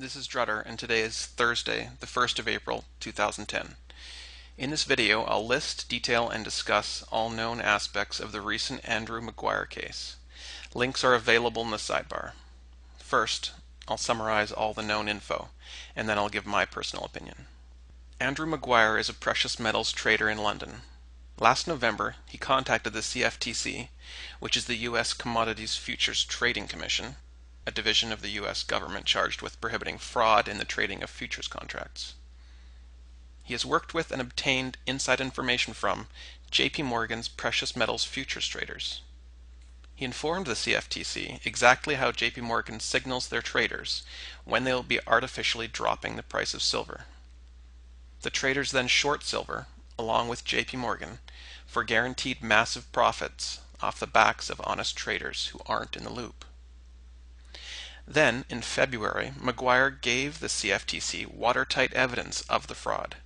This is Drutter, and today is Thursday, the 1st of April, 2010. In this video, I'll list, detail, and discuss all known aspects of the recent Andrew Maguire case. Links are available in the sidebar. First, I'll summarize all the known info, and then I'll give my personal opinion. Andrew Maguire is a precious metals trader in London. Last November, he contacted the CFTC, which is the U.S. Commodities Futures Trading Commission, a division of the U.S. government charged with prohibiting fraud in the trading of futures contracts. He has worked with and obtained inside information from JPMorgan's precious metals futures traders. He informed the CFTC exactly how JPMorgan signals their traders when they will be artificially dropping the price of silver. The traders then short silver, along with JPMorgan, for guaranteed massive profits off the backs of honest traders who aren't in the loop. Then, in February, Maguire gave the CFTC watertight evidence of the fraud.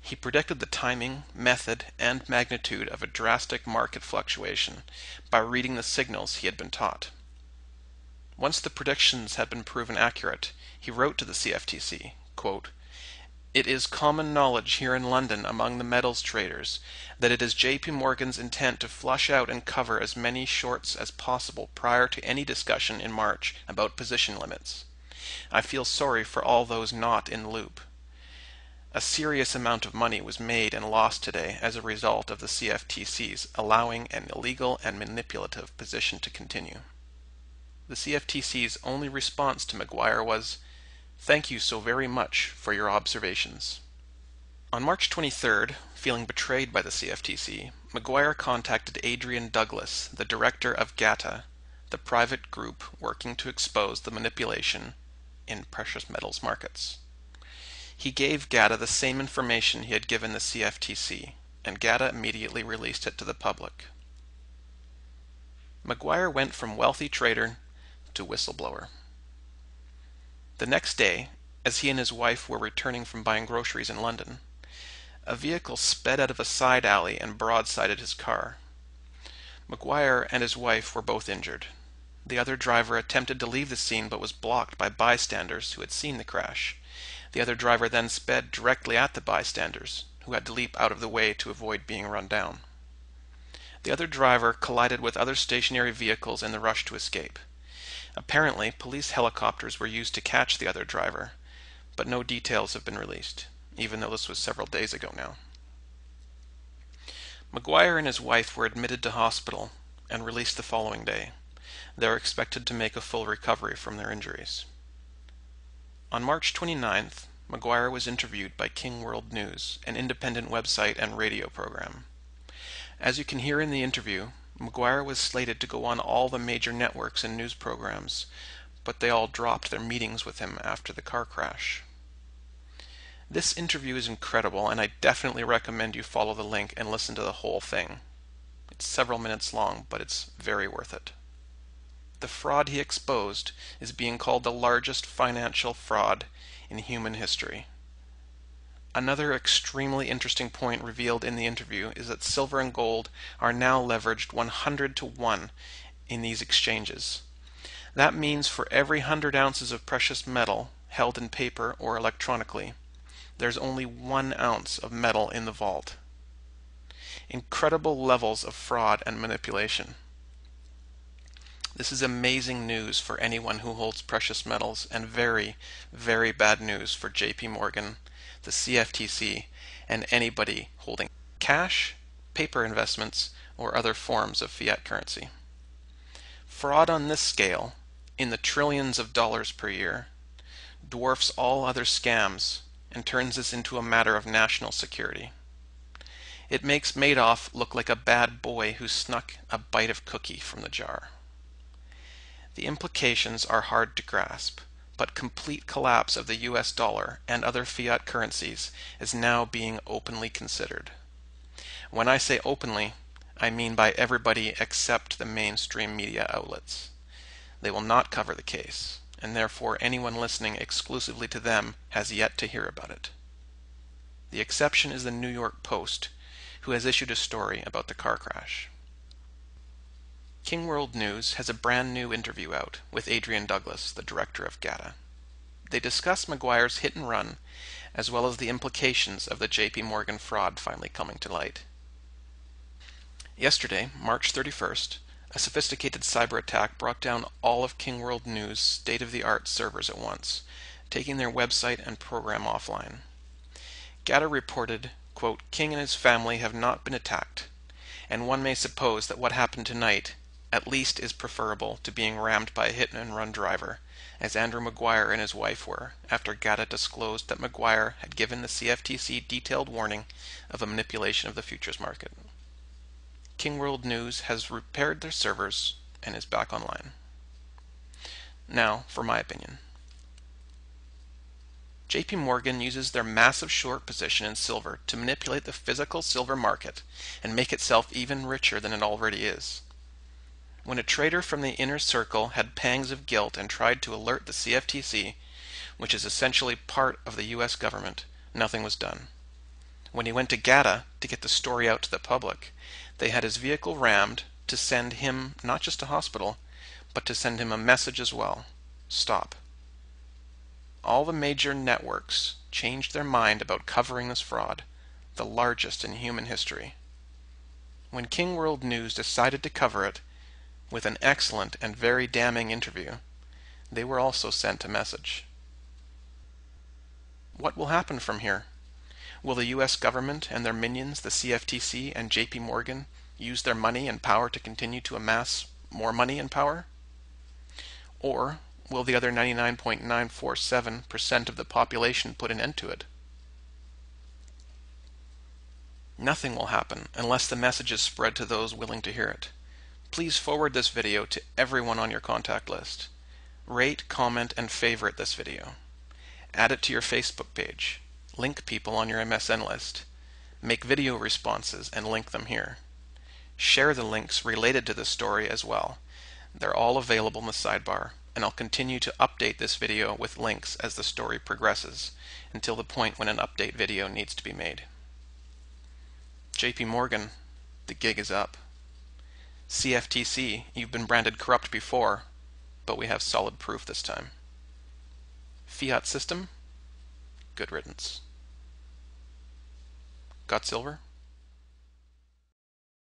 He predicted the timing, method, and magnitude of a drastic market fluctuation by reading the signals he had been taught. Once the predictions had been proven accurate, he wrote to the CFTC, quote, "It is common knowledge here in London among the metals traders that it is JPMorgan's intent to flush out and cover as many shorts as possible prior to any discussion in March about position limits. I feel sorry for all those not in the loop. A serious amount of money was made and lost today as a result of the CFTC's allowing an illegal and manipulative position to continue." The CFTC's only response to Maguire was, "Thank you so very much for your observations." On March 23rd, feeling betrayed by the CFTC, Maguire contacted Adrian Douglas, the director of GATA, the private group working to expose the manipulation in precious metals markets. He gave GATA the same information he had given the CFTC, and GATA immediately released it to the public. Maguire went from wealthy trader to whistleblower. The next day, as he and his wife were returning from buying groceries in London, a vehicle sped out of a side alley and broadsided his car. Maguire and his wife were both injured. The other driver attempted to leave the scene but was blocked by bystanders who had seen the crash. The other driver then sped directly at the bystanders, who had to leap out of the way to avoid being run down. The other driver collided with other stationary vehicles in the rush to escape. Apparently, police helicopters were used to catch the other driver, but no details have been released, even though this was several days ago now. Maguire and his wife were admitted to hospital and released the following day. They are expected to make a full recovery from their injuries. On March 29th, Maguire was interviewed by King World News, an independent website and radio program. As you can hear in the interview, Maguire was slated to go on all the major networks and news programs, but they all dropped their meetings with him after the car crash. This interview is incredible, and I definitely recommend you follow the link and listen to the whole thing. It's several minutes long, but it's very worth it. The fraud he exposed is being called the largest financial fraud in human history. Another extremely interesting point revealed in the interview is that silver and gold are now leveraged 100 to 1 in these exchanges. That means for every 100 ounces of precious metal held in paper or electronically, there's only 1 ounce of metal in the vault. Incredible levels of fraud and manipulation. This is amazing news for anyone who holds precious metals, and very, very bad news for JPMorgan, the CFTC, and anybody holding cash, paper investments, or other forms of fiat currency. Fraud on this scale, in the trillions of dollars per year, dwarfs all other scams and turns this into a matter of national security. It makes Madoff look like a bad boy who snuck a bite of cookie from the jar. The implications are hard to grasp, but complete collapse of the US dollar and other fiat currencies is now being openly considered. When I say openly, I mean by everybody except the mainstream media outlets. They will not cover the case, and therefore anyone listening exclusively to them has yet to hear about it. The exception is the New York Post, who has issued a story about the car crash. King World News has a brand new interview out with Adrian Douglas, the director of GATA. They discuss Maguire's hit and run, as well as the implications of the JPMorgan fraud finally coming to light. Yesterday, March 31st, a sophisticated cyber attack brought down all of King World News' state-of-the-art servers at once, taking their website and program offline. GATA reported, quote, "King and his family have not been attacked, and one may suppose that what happened tonight at least is preferable to being rammed by a hit-and-run driver, as Andrew Maguire and his wife were, after GATA disclosed that Maguire had given the CFTC detailed warning of a manipulation of the futures market. King World News has repaired their servers and is back online." Now, for my opinion. JPMorgan uses their massive short position in silver to manipulate the physical silver market and make itself even richer than it already is. When a trader from the inner circle had pangs of guilt and tried to alert the CFTC, which is essentially part of the US government, nothing was done. When he went to GATA to get the story out to the public, they had his vehicle rammed to send him not just to hospital, but to send him a message as well: stop. All the major networks changed their mind about covering this fraud, the largest in human history. When King World News decided to cover it, with an excellent and very damning interview, they were also sent a message. What will happen from here? Will the US government and their minions, the CFTC and JPMorgan, use their money and power to continue to amass more money and power? Or will the other 99.947% of the population put an end to it? Nothing will happen unless the message is spread to those willing to hear it. Please forward this video to everyone on your contact list. Rate, comment, and favorite this video. Add it to your Facebook page. Link people on your MSN list. Make video responses and link them here. Share the links related to this story as well. They're all available in the sidebar, and I'll continue to update this video with links as the story progresses, until the point when an update video needs to be made. JPMorgan, the gig is up. CFTC, you've been branded corrupt before, but we have solid proof this time. Fiat system, good riddance. Got silver?